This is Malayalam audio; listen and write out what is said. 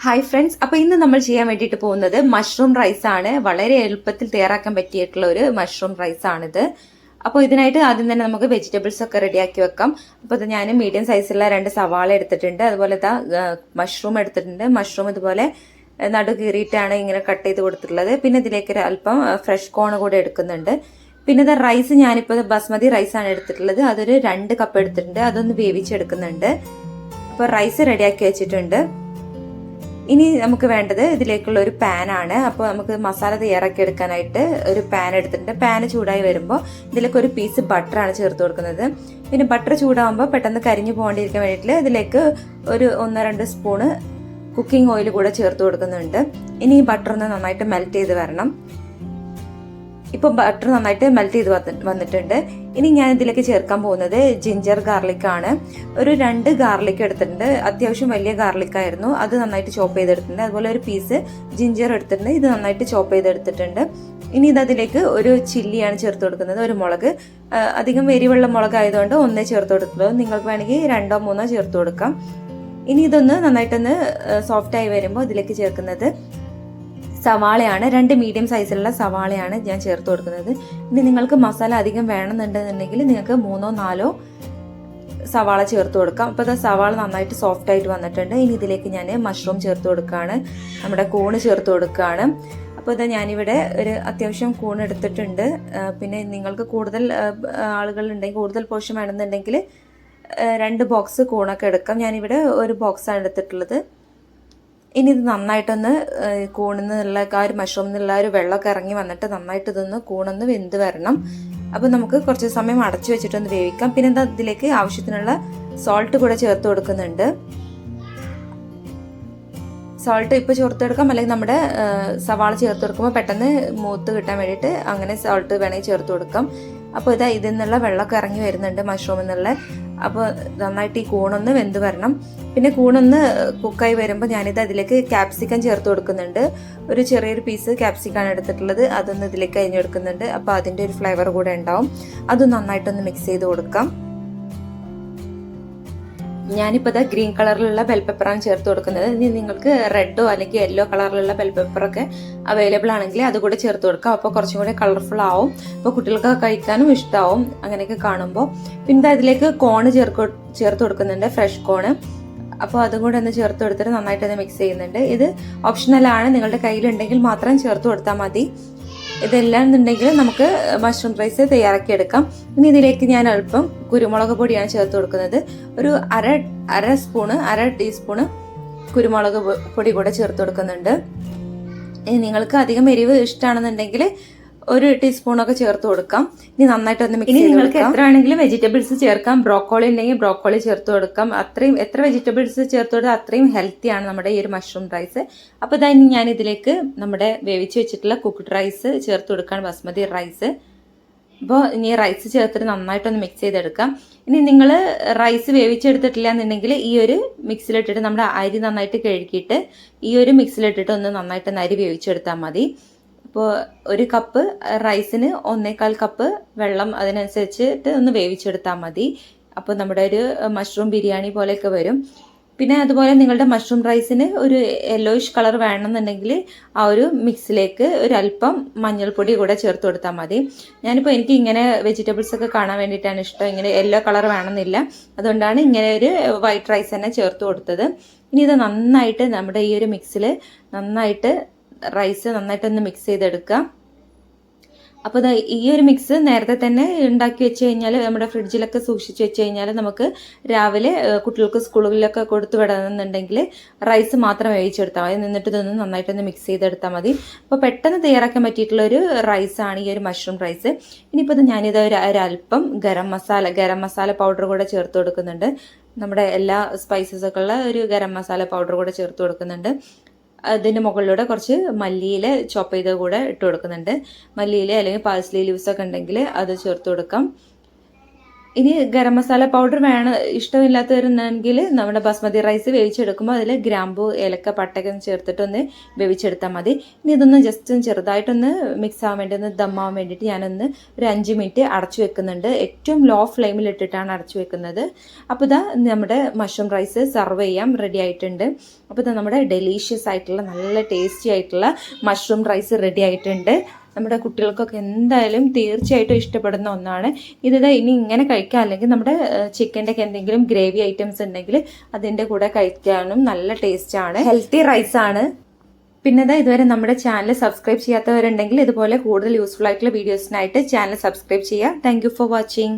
ഹായ് ഫ്രണ്ട്സ്, അപ്പോൾ ഇന്ന് നമ്മൾ ചെയ്യാൻ വേണ്ടിയിട്ട് പോകുന്നത് മഷ്റൂം റൈസ് ആണ്. വളരെ എളുപ്പത്തിൽ തയ്യാറാക്കാൻ പറ്റിയിട്ടുള്ള ഒരു മഷ്റൂം റൈസ് ആണിത്. അപ്പോൾ ഇതിനായിട്ട് ആദ്യം തന്നെ നമുക്ക് വെജിറ്റബിൾസ് ഒക്കെ റെഡിയാക്കി വെക്കാം. അപ്പോൾ ഇത് ഞാൻ മീഡിയം സൈസുള്ള 2 സവാള എടുത്തിട്ടുണ്ട്. അതുപോലെ മഷ്റൂം എടുത്തിട്ടുണ്ട്. മഷ്റൂം ഇതുപോലെ നടു കീറിയിട്ടാണ് ഇങ്ങനെ കട്ട് ചെയ്ത് കൊടുത്തിട്ടുള്ളത്. പിന്നെ ഇതിലേക്ക് അല്പം ഫ്രഷ് കോൺ കൂടെ എടുക്കുന്നുണ്ട്. പിന്നെ ഇത് റൈസ് ഞാനിപ്പോൾ ബസ്മതി റൈസാണ് എടുത്തിട്ടുള്ളത്. അതൊരു 2 കപ്പ് എടുത്തിട്ടുണ്ട്. അതൊന്ന് വേവിച്ചെടുക്കുന്നുണ്ട്. അപ്പോൾ റൈസ് റെഡിയാക്കി വെച്ചിട്ടുണ്ട്. ഇനി നമുക്ക് വേണ്ടത് ഇതിലേക്കുള്ള ഒരു പാനാണ്. അപ്പോൾ നമുക്ക് മസാല തയ്യാറാക്കി എടുക്കാനായിട്ട് ഒരു പാൻ എടുത്തിട്ടുണ്ട്. പാന് ചൂടായി വരുമ്പോൾ ഇതിലേക്ക് ഒരു പീസ് ബട്ടറാണ് ചേർത്ത് കൊടുക്കുന്നത്. പിന്നെ ബട്ടർ ചൂടാകുമ്പോൾ പെട്ടെന്ന് കരിഞ്ഞു പോകാണ്ടിരിക്കാൻ വേണ്ടിയിട്ട് ഇതിലേക്ക് ഒരു 1-2 സ്പൂണ് കുക്കിംഗ് ഓയിൽ കൂടെ ചേർത്ത് കൊടുക്കുന്നുണ്ട്. ഇനി ഈ ബട്ടർ ഒന്ന് നന്നായിട്ട് മെൽറ്റ് ചെയ്ത് വരണം. ഇപ്പോൾ ബട്ടർ നന്നായിട്ട് മെൽറ്റ് ചെയ്ത് വന്നിട്ടുണ്ട്. ഇനി ഞാൻ ഇതിലേക്ക് ചേർക്കാൻ പോകുന്നത് ജിഞ്ചർ ഗാർലിക് ആണ്. ഒരു 2 ഗാർലിക് എടുത്തിട്ടുണ്ട്. അത്യാവശ്യം വലിയ ഗാർലിക് ആയിരുന്നു. അത് നന്നായിട്ട് ചോപ്പ് ചെയ്തെടുത്തിട്ടുണ്ട്. അതുപോലെ ഒരു പീസ് ജിഞ്ചർ എടുത്തിട്ടുണ്ട്. ഇത് നന്നായിട്ട് ചോപ്പ് ചെയ്തെടുത്തിട്ടുണ്ട്. ഇനി അതിലേക്ക് ഒരു ചില്ലിയാണ് ചേർത്ത് കൊടുക്കുന്നത്. ഒരു മുളക്, അധികം എരിവുള്ള മുളക് ആയതുകൊണ്ട് 1 ചേർത്ത് കൊടുക്കുള്ളൂ. നിങ്ങൾക്ക് വേണമെങ്കിൽ 2-3 ചേർത്ത് കൊടുക്കാം. ഇനി ഇതൊന്ന് നന്നായിട്ടൊന്ന് സോഫ്റ്റായി വരുമ്പോൾ ഇതിലേക്ക് ചേർക്കുന്നത് സവാളയാണ്. 2 മീഡിയം സൈസിലുള്ള സവാളയാണ് ഞാൻ ചേർത്ത് കൊടുക്കുന്നത്. ഇനി നിങ്ങൾക്ക് മസാല അധികം വേണമെന്നുണ്ടെന്നുണ്ടെങ്കിൽ നിങ്ങൾക്ക് 3-4 സവാള ചേർത്ത് കൊടുക്കാം. അപ്പോൾ അത് സവാള നന്നായിട്ട് സോഫ്റ്റ് ആയിട്ട് വന്നിട്ടുണ്ട്. ഇനി ഇതിലേക്ക് ഞാൻ മഷ്റൂം ചേർത്ത് കൊടുക്കുകയാണ്. നമ്മുടെ കൂണ് ചേർത്ത് കൊടുക്കുകയാണ്. അപ്പോൾ ഇത് ഞാനിവിടെ ഒരു അത്യാവശ്യം കൂൺ എടുത്തിട്ടുണ്ട്. പിന്നെ നിങ്ങൾക്ക് കൂടുതൽ ആളുകളുണ്ടെങ്കിൽ, കൂടുതൽ പോർഷൻ വേണമെന്നുണ്ടെങ്കിൽ 2 ബോക്സ് കൂണൊക്കെ എടുക്കാം. ഞാനിവിടെ ഒരു ബോക്സാണ് എടുത്തിട്ടുള്ളത്. ഇനി ഇത് നന്നായിട്ടൊന്ന് കൂണിൽ നിന്നുള്ള ഒരു മഷ്റൂമിൽ നിന്നുള്ള ഒരു വെള്ളമൊക്കെ ഇറങ്ങി വന്നിട്ട് നന്നായിട്ട് ഇതൊന്ന് കൂണൊന്ന് വെന്ത് വരണം. അപ്പോൾ നമുക്ക് കുറച്ച് സമയം അടച്ചു വെച്ചിട്ടൊന്ന് വേവിക്കാം. പിന്നെ ഇതിലേക്ക് ആവശ്യത്തിനുള്ള സോൾട്ട് കൂടെ ചേർത്ത് കൊടുക്കുന്നുണ്ട്. സോൾട്ട് ഇപ്പോൾ ചേർത്ത് കൊടുക്കാം, അല്ലെങ്കിൽ നമ്മുടെ സവാള ചേർത്ത് കൊടുക്കുമ്പോൾ പെട്ടെന്ന് മൂത്ത് കിട്ടാൻ വേണ്ടിയിട്ട് അങ്ങനെ സോൾട്ട് വേണമെങ്കിൽ ചേർത്ത് കൊടുക്കാം. അപ്പോൾ ഇതിൽ നിന്നുള്ള വെള്ളമൊക്കെ ഇറങ്ങി വരുന്നുണ്ട് മഷ്റൂമിൽ നിന്നുള്ള. അപ്പോൾ നന്നായിട്ട് ഈ കൂണൊന്ന് വെന്ത് വരണം. പിന്നെ കൂണൊന്ന് കുക്കായി വരുമ്പോൾ ഞാനിത് അതിലേക്ക് ക്യാപ്സിക്കം ചേർത്ത് കൊടുക്കുന്നുണ്ട്. ഒരു ചെറിയൊരു പീസ് ക്യാപ്സിക്കാണ് എടുത്തിട്ടുള്ളത്. അതൊന്ന് ഇതിലേക്ക് അരിഞ്ഞെടുക്കുന്നുണ്ട്. അപ്പോൾ അതിൻ്റെ ഒരു ഫ്ലേവർ കൂടെ ഉണ്ടാവും. അത് നന്നായിട്ടൊന്ന് മിക്സ് ചെയ്ത് കൊടുക്കാം. ഞാനിപ്പോൾ ഗ്രീൻ കളറിലുള്ള ബെൽ പെപ്പറാണ് ചേർത്ത് കൊടുക്കുന്നത്. ഇനി നിങ്ങൾക്ക് റെഡോ അല്ലെങ്കിൽ യെല്ലോ കളറിലുള്ള ബെൽ പെപ്പറൊക്കെ അവൈലബിൾ ആണെങ്കിൽ അതുകൂടെ ചേർത്ത് കൊടുക്കാം. അപ്പോൾ കുറച്ചും കൂടെ കളർഫുൾ ആവും. അപ്പോൾ കുട്ടികൾക്ക് കഴിക്കാനും ഇഷ്ടമാവും അങ്ങനെയൊക്കെ കാണുമ്പോൾ. പിന്നെ അതിലേക്ക് കോണ് ചേർത്ത് കൊടുക്കുന്നുണ്ട്, ഫ്രഷ് കോണ്. അപ്പോൾ അതും കൂടെ ഒന്ന് ചേർത്ത് കൊടുത്തിട്ട് നന്നായിട്ടൊന്ന് മിക്സ് ചെയ്യുന്നുണ്ട്. ഇത് ഓപ്ഷണലാണ്, നിങ്ങളുടെ കയ്യിലുണ്ടെങ്കിൽ മാത്രം ചേർത്ത് കൊടുത്താൽ മതി. ഇതെല്ലാം എന്നുണ്ടെങ്കിൽ നമുക്ക് മഷ്റൂം റൈസ് തയ്യാറാക്കി എടുക്കാം. ഇനി ഇതിലേക്ക് ഞാൻ അല്പം കുരുമുളക് പൊടിയാണ് ചേർത്ത് കൊടുക്കുന്നത്. ഒരു അര ടീസ്പൂണ് കുരുമുളക് പൊടി കൂടെ ചേർത്ത് കൊടുക്കുന്നുണ്ട്. നിങ്ങൾക്ക് അധികം എരിവ് ഇഷ്ടമാണെന്നുണ്ടെങ്കിൽ 1 ടീസ്പൂണൊക്കെ ചേർത്ത് കൊടുക്കാം. ഇനി നന്നായിട്ടൊന്ന് മിക്സ് ചെയ്ത് നിങ്ങൾക്ക് എത്ര വേണമെങ്കിലും വെജിറ്റബിൾസ് ചേർക്കാം. ബ്രോക്കോളി ഉണ്ടെങ്കിൽ ബ്രോക്കോളി ചേർത്ത് കൊടുക്കാം. എത്ര വെജിറ്റബിൾസ് ചേർത്ത് കൊടുത്താൽ അത്രയും ഹെൽത്തിയാണ് നമ്മുടെ ഈ ഒരു മഷ്റൂം റൈസ്. അപ്പോൾ ഇനി ഞാൻ ഇതിലേക്ക് നമ്മുടെ വേവിച്ച് വെച്ചിട്ടുള്ള കുക്ക്ഡ് റൈസ് ചേർത്ത് കൊടുക്കുകയാണ്, ബസ്മതി റൈസ്. അപ്പോൾ ഇനി റൈസ് ചേർത്തിട്ട് നന്നായിട്ടൊന്ന് മിക്സ് ചെയ്തെടുക്കാം. ഇനി നിങ്ങൾ റൈസ് വേവിച്ചെടുത്തിട്ടില്ല എന്നുണ്ടെങ്കിൽ ഈ ഒരു മിക്സിലിട്ടിട്ട് നമ്മുടെ അരി നന്നായിട്ട് കഴുകിയിട്ട് ഈ ഒരു മിക്സിലിട്ടിട്ട് ഒന്ന് നന്നായിട്ടൊന്ന് അരി വേവിച്ചെടുത്താൽ മതി. അപ്പോൾ 1 കപ്പ് റൈസിന് 1.25 കപ്പ് വെള്ളം അതിനനുസരിച്ചിട്ട് ഒന്ന് വേവിച്ചെടുത്താൽ മതി. അപ്പോൾ നമ്മുടെ ഒരു മഷ്റൂം ബിരിയാണി പോലെയൊക്കെ വരും. പിന്നെ അതുപോലെ നിങ്ങളുടെ മഷ്റൂം റൈസിന് ഒരു യെല്ലോയിഷ് കളർ വേണമെന്നുണ്ടെങ്കിൽ ആ ഒരു മിക്സിലേക്ക് ഒരല്പം മഞ്ഞൾപ്പൊടി കൂടെ ചേർത്ത് കൊടുത്താൽ മതി. ഞാനിപ്പോൾ എനിക്ക് ഇങ്ങനെ വെജിറ്റബിൾസ് ഒക്കെ കാണാൻ വേണ്ടിയിട്ടാണ് ഇഷ്ടം. ഇങ്ങനെ യെല്ലോ കളർ വേണമെന്നില്ല. അതുകൊണ്ടാണ് ഇങ്ങനെ ഒരു വൈറ്റ് റൈസ് തന്നെ ചേർത്ത് കൊടുത്തത്. ഇനി ഇത് നന്നായിട്ട് നമ്മുടെ ഈ ഒരു മിക്സിൽ നന്നായിട്ട് റൈസ് നന്നായിട്ടൊന്ന് മിക്സ് ചെയ്തെടുക്കുക. അപ്പോൾ ഈ ഒരു മിക്സ് നേരത്തെ തന്നെ ഉണ്ടാക്കി വെച്ച് കഴിഞ്ഞാൽ നമ്മുടെ ഫ്രിഡ്ജിലൊക്കെ സൂക്ഷിച്ച് വെച്ച് കഴിഞ്ഞാൽ നമുക്ക് രാവിലെ കുട്ടികൾക്ക് സ്കൂളുകളിലൊക്കെ കൊടുത്തു വിടണമെന്നുണ്ടെങ്കിൽ റൈസ് മാത്രം വേവിച്ചെടുത്താൽ മതി. എന്നിട്ട് ഇതൊന്ന് നന്നായിട്ടൊന്ന് മിക്സ് ചെയ്തെടുത്താൽ മതി. അപ്പോൾ പെട്ടെന്ന് തയ്യാറാക്കാൻ പറ്റിയിട്ടുള്ളൊരു റൈസാണ് ഈ ഒരു മഷ്റൂം റൈസ്. ഇനിയിപ്പോൾ ഞാനിത് ഒരല്പം ഗരം മസാല പൗഡർ കൂടെ ചേർത്ത് കൊടുക്കുന്നുണ്ട്. നമ്മുടെ എല്ലാ സ്പൈസസൊക്കെ ഉള്ള ഒരു ഗരം മസാല പൗഡർ കൂടെ ചേർത്ത് കൊടുക്കുന്നുണ്ട്. അതിൻ്റെ മുകളിലൂടെ കുറച്ച് മല്ലിയില ചോപ്പ് ചെയ്ത് കൂടെ ഇട്ട് കൊടുക്കുന്നുണ്ട്. മല്ലിയില അല്ലെങ്കിൽ പാഴ്സ്ലി ലീവ്സ് ഒക്കെ ഉണ്ടെങ്കിൽ അത് ചേർത്ത് കൊടുക്കാം. ഇനി ഗരം മസാല പൗഡർ വേണം ഇഷ്ടമില്ലാത്തവരുണ്ടെങ്കിൽ നമ്മുടെ ബസ്മതി റൈസ് വേവിച്ചെടുക്കുമ്പോൾ അതിൽ ഗ്രാമ്പു ഏലക്ക പട്ടയൊക്കെ ചേർത്തിട്ടൊന്ന് വേവിച്ചെടുത്താൽ മതി. ഇനി ഇതൊന്ന് ജസ്റ്റ് ചെറുതായിട്ടൊന്ന് മിക്സ് ആവാൻ വേണ്ടി ഒന്ന് ദമ്മാവാൻ വേണ്ടിയിട്ട് ഞാനൊന്ന് ഒരു 5 മിനിറ്റ് അടച്ചു വെക്കുന്നുണ്ട്. ഏറ്റവും ലോ ഫ്ലെയിമിൽ ഇട്ടിട്ടാണ് അടച്ചു വെക്കുന്നത്. അപ്പോൾ ഇതാ നമ്മുടെ മഷ്റൂം റൈസ് സെർവ് ചെയ്യാം റെഡി ആയിട്ടുണ്ട്. അപ്പോൾ ഇതാ നമ്മുടെ ഡെലീഷ്യസ് ആയിട്ടുള്ള നല്ല ടേസ്റ്റി ആയിട്ടുള്ള മഷ്റൂം റൈസ് റെഡി ആയിട്ടുണ്ട്. നമ്മുടെ കുട്ടികൾക്കൊക്കെ എന്തായാലും തീർച്ചയായിട്ടും ഇഷ്ടപ്പെടുന്ന ഒന്നാണ് ഇതാ. ഇനി ഇങ്ങനെ കഴിക്കാം, അല്ലെങ്കിൽ നമ്മുടെ ചിക്കൻ്റെ ഒക്കെ എന്തെങ്കിലും ഗ്രേവി ഐറ്റംസ് ഉണ്ടെങ്കിൽ അതിൻ്റെ കൂടെ കഴിക്കാനും നല്ല ടേസ്റ്റാണ്. ഹെൽത്തി റൈസാണ്. പിന്നെ ഇതുവരെ നമ്മുടെ ചാനൽ സബ്സ്ക്രൈബ് ചെയ്യാത്തവരുണ്ടെങ്കിൽ ഇതുപോലെ കൂടുതൽ യൂസ്ഫുൾ ആയിട്ടുള്ള വീഡിയോസിനായിട്ട് ചാനൽ സബ്സ്ക്രൈബ് ചെയ്യുക. Thank you for watching.